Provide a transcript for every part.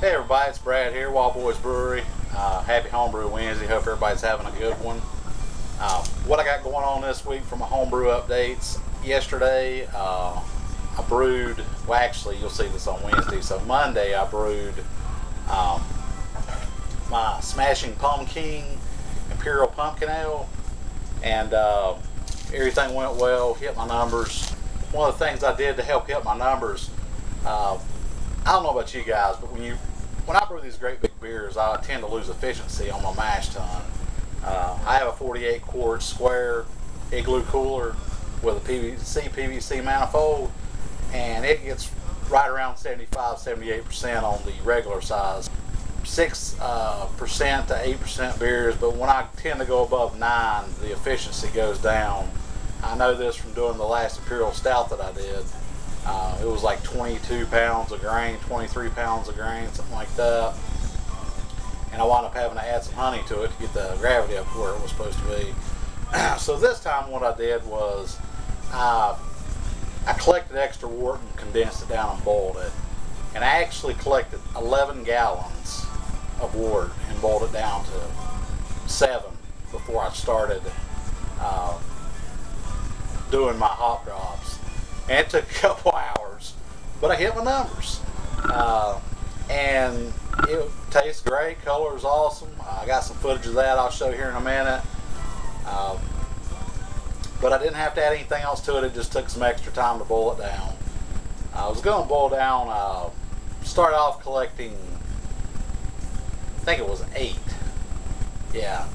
Hey everybody, it's Brad here, Wild Boys Brewery. Happy Homebrew Wednesday. Hope everybody's having a good one. What I got going on this week for my homebrew updates. Yesterday, I brewed, well actually you'll see this on Wednesday, so Monday I brewed my Smashing Pumking Imperial Pumpkin Ale, and everything went well, hit my numbers. One of the things I did to help hit my numbers, I don't know about you guys, but when I brew these great big beers, I tend to lose efficiency on my mash tun. I have a 48 quart square igloo cooler with a PVC manifold, and it gets right around 75-78% on the regular size. 6% to 8% beers, but when I tend to go above 9, the efficiency goes down. I know this from doing the last Imperial Stout that I did. It was like 22 pounds of grain, 23 pounds of grain, something like that. And I wound up having to add some honey to it to get the gravity up to where it was supposed to be. So this time what I did was I collected extra wort and condensed it down and boiled it. And I actually collected 11 gallons of wort and boiled it down to 7 before I started doing my hop drops. And it took a couple hours, but I hit my numbers. And it tastes great, color is awesome. I got some footage of that I'll show here in a minute. But I didn't have to add anything else to it, it just took some extra time to boil it down. I was going to boil down, start off collecting, I think it was 8. Yeah.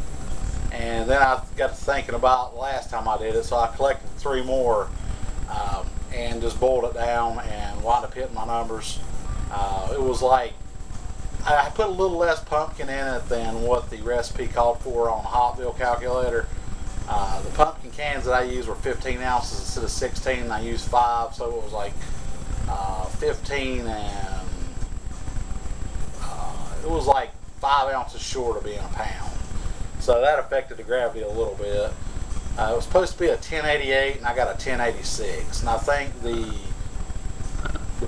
And then I got to thinking about the last time I did it, so I collected 3 more. And just boiled it down and wound up hitting my numbers. It was like, I put a little less pumpkin in it than what the recipe called for on the Hopville calculator. The pumpkin cans that I used were 15 ounces instead of 16, and I used 5, so it was like 15 and it was like 5 ounces short of being a pound. So that affected the gravity a little bit. It was supposed to be a 1088 and I got a 1086, and I think the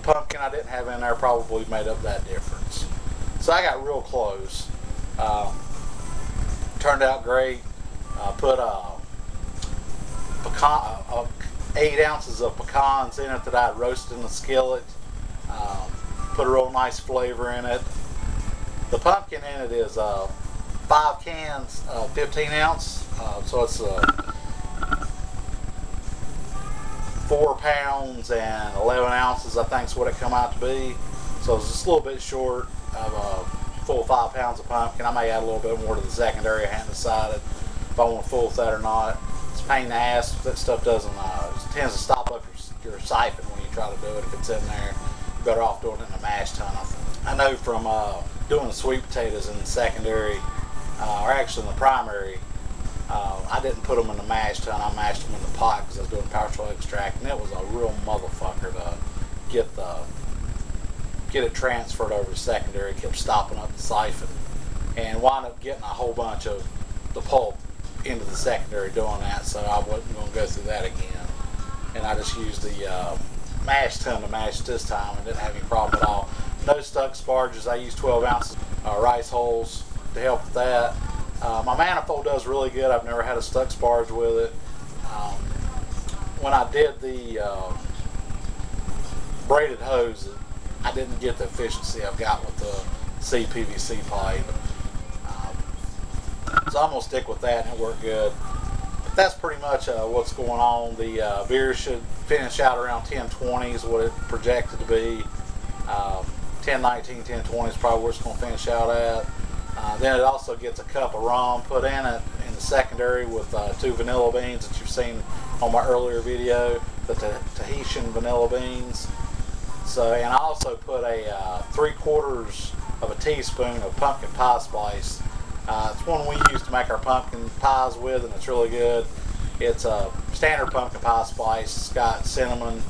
pumpkin I didn't have in there probably made up that difference. So I got real close. Turned out great. Put 8 ounces of pecans in it that I had roasted in the skillet. Put a real nice flavor in it. The pumpkin in it is 5 cans, 15 ounce, so it's 4 pounds and 11 ounces, I think is what it come out to be. So it's just a little bit short of a full 5 pounds of pumpkin. I may add a little bit more to the secondary. I hadn't decided if I want to fool with that or not. It's a pain in the ass. That stuff doesn't, it tends to stop up your siphon when you try to do it. If it's in there, you're better off doing it in a mash tun. I know from doing the sweet potatoes in the secondary, or actually in the primary, I didn't put them in the mash tun, I mashed them in the pot because I was doing partial extract, and it was a real motherfucker to get it transferred over to secondary. It kept stopping up the siphon and wound up getting a whole bunch of the pulp into the secondary doing that, so I wasn't going to go through that again. And I just used the mash tun to mash this time and didn't have any problem at all. No stuck sparges. I used 12 ounces rice hulls to help with that. My manifold does really good. I've never had a stuck sparge with it. When I did the braided hose, I didn't get the efficiency I've got with the CPVC pipe. So I'm going to stick with that, and it worked good. But that's pretty much what's going on. The beer should finish out around 1020 is what it projected to be. 1019, 1020 is probably where it's going to finish out at. Then it also gets a cup of rum put in it in the secondary with 2 vanilla beans that you've seen on my earlier video, the Tahitian vanilla beans. So, and I also put a 3/4 of a teaspoon of pumpkin pie spice. It's one we use to make our pumpkin pies with, and it's really good. It's a standard pumpkin pie spice. It's got cinnamon,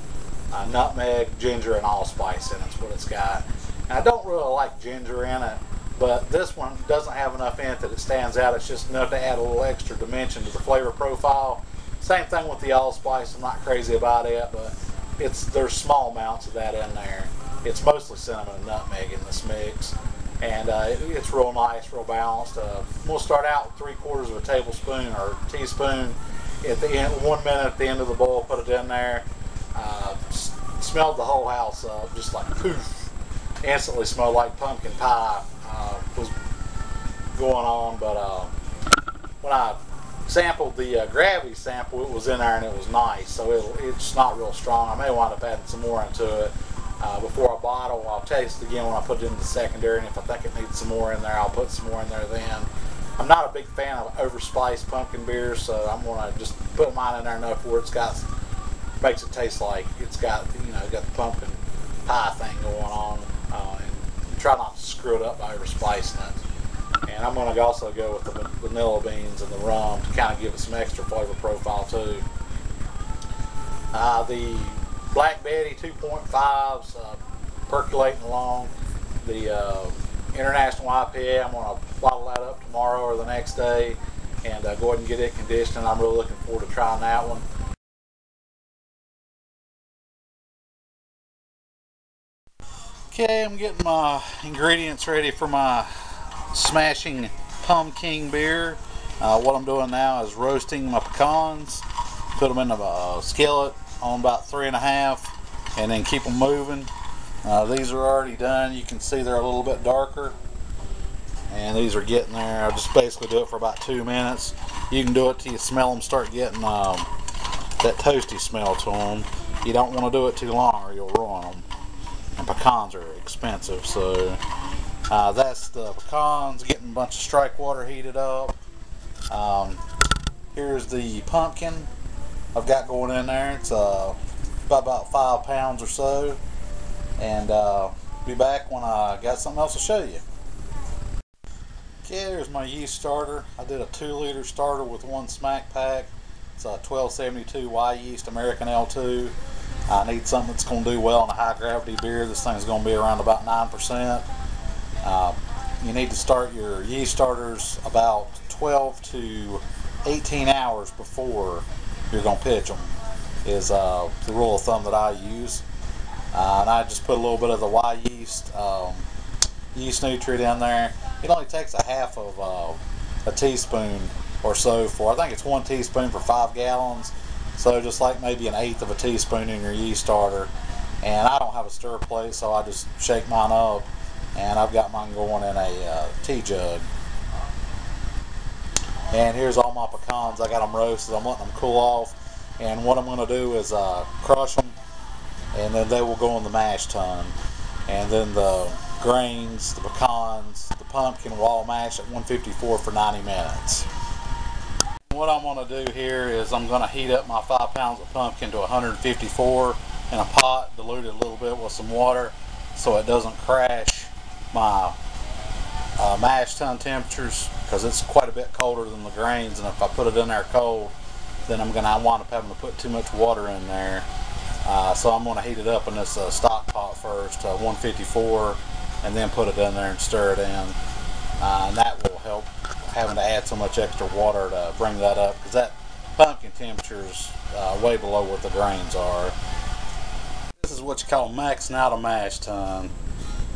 nutmeg, ginger, and allspice in it. That's what it's got. And I don't really like ginger in it, but this one doesn't have enough in it that it stands out. It's just enough to add a little extra dimension to the flavor profile. Same thing with the allspice. I'm not crazy about it, but there's small amounts of that in there. It's mostly cinnamon and nutmeg in this mix, and it's real nice, real balanced. We'll start out with 3/4 of a tablespoon or teaspoon at the end, 1 minute at the end of the boil. Put it in there. Smelled the whole house up, just like poof. Instantly smelled like pumpkin pie was going on. But when I sampled the gravity sample, it was in there and it was nice. So it's not real strong. I may wind up adding some more into it before I bottle. I'll taste it again when I put it in the secondary, and if I think it needs some more in there, I'll put some more in there then. I'm not a big fan of overspiced pumpkin beers, so I'm gonna just put mine in there enough where makes it taste like it's got got the pumpkin pie thing going on, and try not to screw it up by overspicing it. And I'm going to also go with the vanilla beans and the rum to kind of give it some extra flavor profile too. The Black Betty 2.5s percolating along. The International IPA, I'm going to bottle that up tomorrow or the next day and go ahead and get it conditioned. I'm really looking forward to trying that one. Okay, I'm getting my ingredients ready for my smashing Pumking beer. What I'm doing now is roasting my pecans, put them in a skillet on about 3.5, and then keep them moving. These are already done. You can see they're a little bit darker, and these are getting there. I just basically do it for about 2 minutes. You can do it till you smell them start getting that toasty smell to them. You don't want to do it too long or you'll ruin them. And pecans are expensive, so that's the pecans. Getting a bunch of strike water heated up. Here's the pumpkin I've got going in there. It's about 5 pounds or so, and be back when I got something else to show you. Okay, there's my yeast starter. I did a 2-liter starter with 1 smack pack. It's a 1272 Y yeast American L2. I need something that's going to do well in a high gravity beer. This thing's going to be around about 9%. You need to start your yeast starters about 12 to 18 hours before you're going to pitch them, is the rule of thumb that I use. And I just put a little bit of the Y yeast yeast nutrient in there. It only takes a half of a teaspoon or so I think it's 1 teaspoon for 5 gallons. So just like maybe 1/8 of a teaspoon in your yeast starter. And I don't have a stir plate, so I just shake mine up, and I've got mine going in a tea jug. And here's all my pecans. I got them roasted. I'm letting them cool off, and what I'm going to do is crush them, and then they will go in the mash tun. And then the grains, the pecans, the pumpkin will all mash at 154 for 90 minutes. What I'm going to do here is I'm going to heat up my 5 pounds of pumpkin to 154 in a pot, dilute it a little bit with some water so it doesn't crash my mash tun temperatures, because it's quite a bit colder than the grains, and if I put it in there cold, then I'm going to wind up having to put too much water in there. So I'm going to heat it up in this stock pot first to 154, and then put it in there and stir it in, and that will help having to add so much extra water to bring that up, because that pumpkin temperature is way below what the grains are. This is what you call maxing out a mash tun.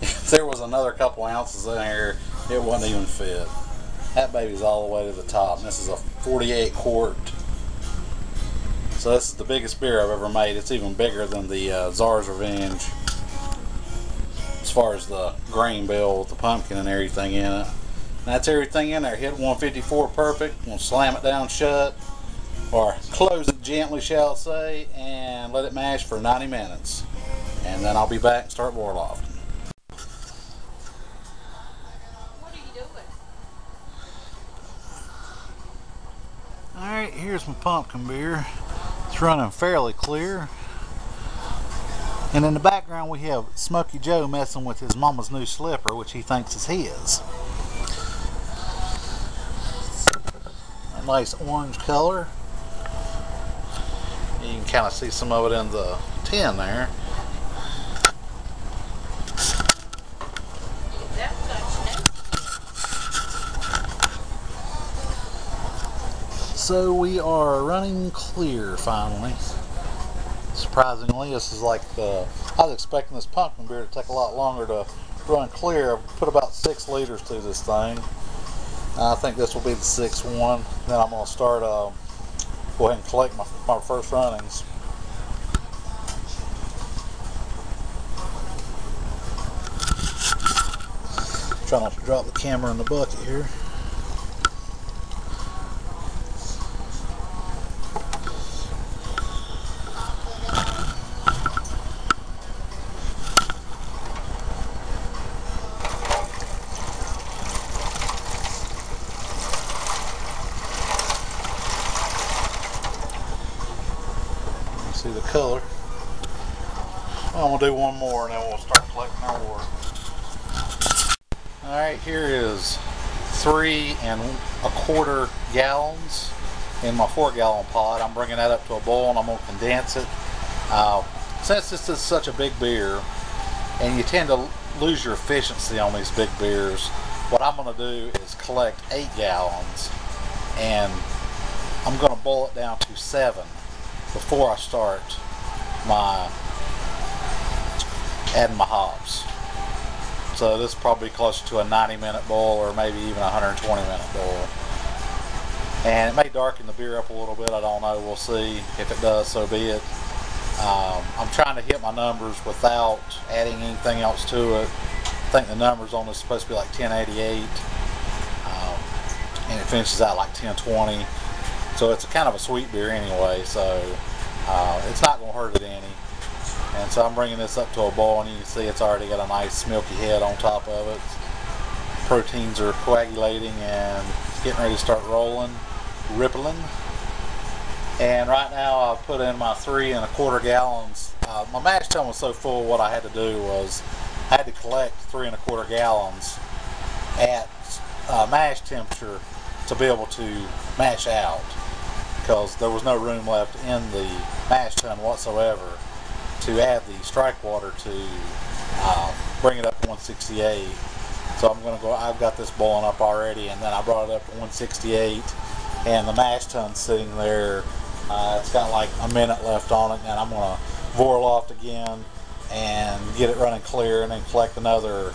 If there was another couple ounces in here, it wouldn't even fit. That baby's all the way to the top, and this is a 48 quart. So this is the biggest beer I've ever made. It's even bigger than the Czar's Revenge as far as the grain bill with the pumpkin and everything in it. That's everything in there. Hit 154 perfect. We'll slam it down shut, or close it gently, shall I say, and let it mash for 90 minutes. And then I'll be back and start boil lofting. What are you doing? Alright, here's my pumpkin beer. It's running fairly clear. And in the background we have Smokey Joe messing with his mama's new slipper, which he thinks is his. A nice orange color. You can kind of see some of it in the tin there. So we are running clear finally. It's Surprisingly, this is like I was expecting this pumpkin beer to take a lot longer to run clear. I put about 6 liters through this thing. I think this will be the 6th one. Then I'm going to start, go ahead and collect my first runnings. Try not to drop the camera in the bucket here. See the color. I'm going to do one more and then we'll start collecting our wort. Alright, here is 3 1/4 gallons in my 4-gallon pot. I'm bringing that up to a boil and I'm going to condense it. Since this is such a big beer and you tend to lose your efficiency on these big beers, what I'm going to do is collect 8 gallons and I'm going to boil it down to 7 before I start adding my hops. So this is probably closer to a 90-minute boil or maybe even a 120-minute boil. And it may darken the beer up a little bit, I don't know, we'll see. If it does, so be it. I'm trying to hit my numbers without adding anything else to it. I think the numbers on this are supposed to be like 1088, and it finishes out like 1020. So it's a kind of a sweet beer anyway, so it's not going to hurt it any. And so I'm bringing this up to a boil, and you can see it's already got a nice milky head on top of it. Proteins are coagulating and getting ready to start rolling, rippling. And right now I've put in my 3 1/4 gallons. My mash tun was so full, what I had to do was I had to collect 3 1/4 gallons at mash temperature to be able to mash out, because there was no room left in the mash tun whatsoever to add the strike water to bring it up to 168. So I've got this boiling up already, and then I brought it up to 168, and the mash tun's sitting there. It's got like a minute left on it, and I'm going to Vorloft again and get it running clear, and then collect another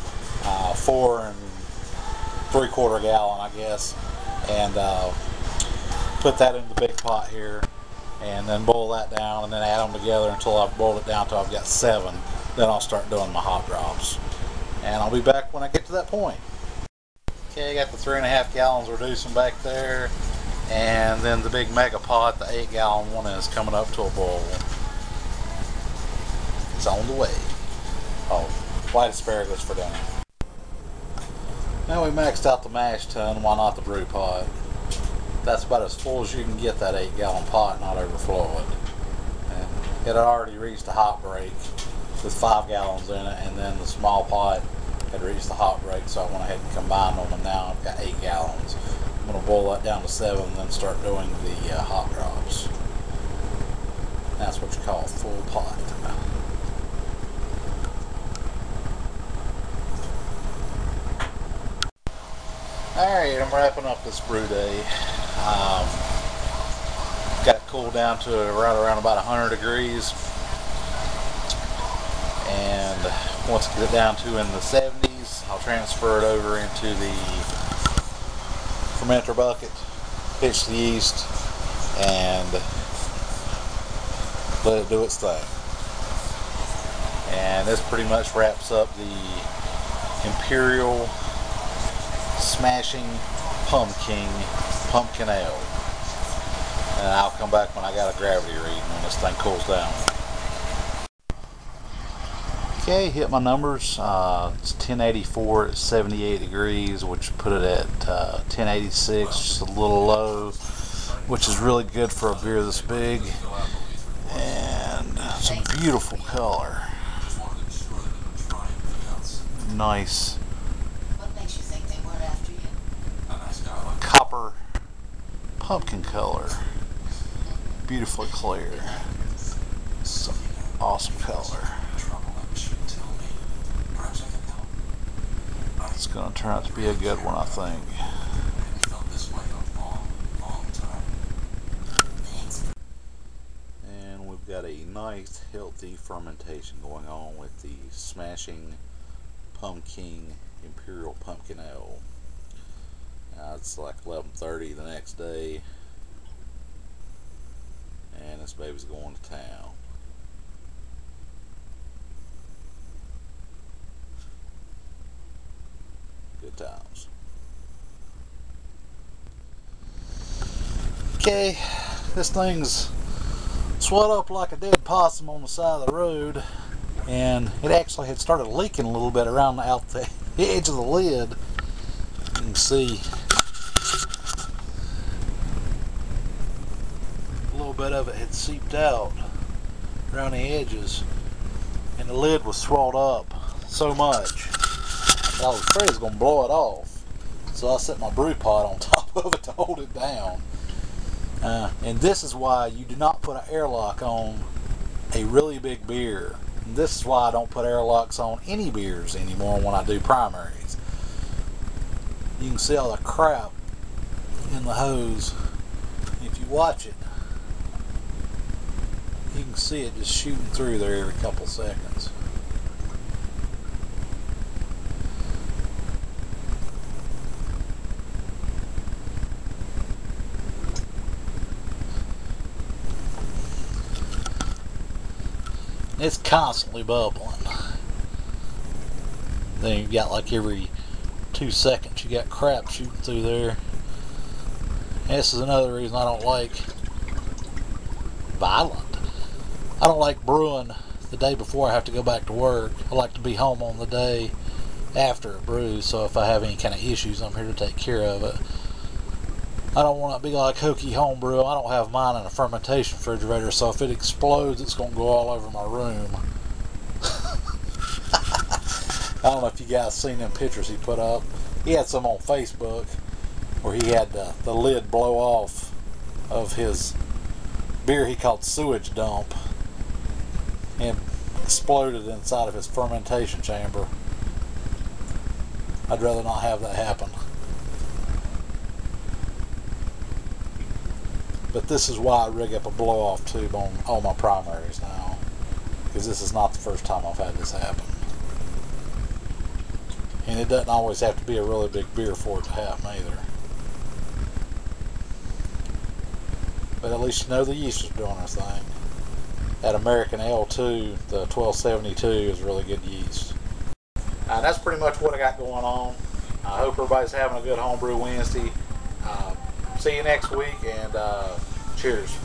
4 3/4 gallon, I guess, and put that in the big pot here, and then boil that down, and then add them together until I've boiled it down till I've got 7. Then I'll start doing my hop drops, and I'll be back when I get to that point. Okay, I got the 3 1/2 gallons reducing back there, and then the big mega pot, the 8-gallon one, is coming up to a boil. It's on the way. Oh, white asparagus for dinner. Now we maxed out the mash tun, why not the brew pot? That's about as full as you can get that 8-gallon pot, not overflow it. And it had already reached the hop break with 5 gallons in it, and then the small pot had reached the hop break, so I went ahead and combined them, and now I've got 8 gallons. I'm going to boil that down to 7 and then start doing the hop drops. That's what you call a full pot. Alright, I'm wrapping up this Brewday. Got it cooled down to right around about 100 degrees. And once I get it down to in the 70s, I'll transfer it over into the fermenter bucket, pitch the yeast, and let it do its thing. And this pretty much wraps up the Imperial Smashing Pumpkin Ale. And I'll come back when I got a gravity reading when this thing cools down. Okay, hit my numbers. It's 1084 at 78 degrees, which put it at 1086, just a little low, which is really good for a beer this big. And it's a beautiful color. Nice copper pumpkin color. Beautifully clear. It's an awesome color. It's going to turn out to be a good one, I think. And we've got a nice nice healthy fermentation going on with the smashing Pumking Imperial Pumpkin Ale. Now it's like 11:30 the next day, and this baby's going to town. Good times. Okay, this thing's swelled up like a dead possum on the side of the road, and it actually had started leaking a little bit around out the edge of the lid. You can see a little bit of it had seeped out around the edges, and the lid was swelled up so much that I was afraid it was going to blow it off. So I set my brew pot on top of it to hold it down. And this is why you do not put an airlock on a really big beer. And this is why I don't put airlocks on any beers anymore when I do primaries. You can see all the crap in the hose. If you watch it, you can see it just shooting through there every couple seconds. It's constantly bubbling. Then you've got like every 2 seconds you got crap shooting through there. And this is another reason I don't like violent. I don't like brewing the day before I have to go back to work. I like to be home on the day after it brews, so if I have any kind of issues, I'm here to take care of it. I don't want to be like Hokey Homebrew. I don't have mine in a fermentation refrigerator, so if it explodes, it's going to go all over my room. I don't know if you guys seen them pictures he put up. He had some on Facebook where he had the lid blow off of his beer he called sewage dump and exploded inside of his fermentation chamber. I'd rather not have that happen. But this is why I rig up a blow-off tube on all my primaries now, because this is not the first time I've had this happen. And it doesn't always have to be a really big beer for it to happen either. But at least you know the yeast is doing its thing. That American Ale 2, the 1272, is really good yeast. That's pretty much what I got going on. I hope everybody's having a good Homebrew Wednesday. See you next week, and cheers.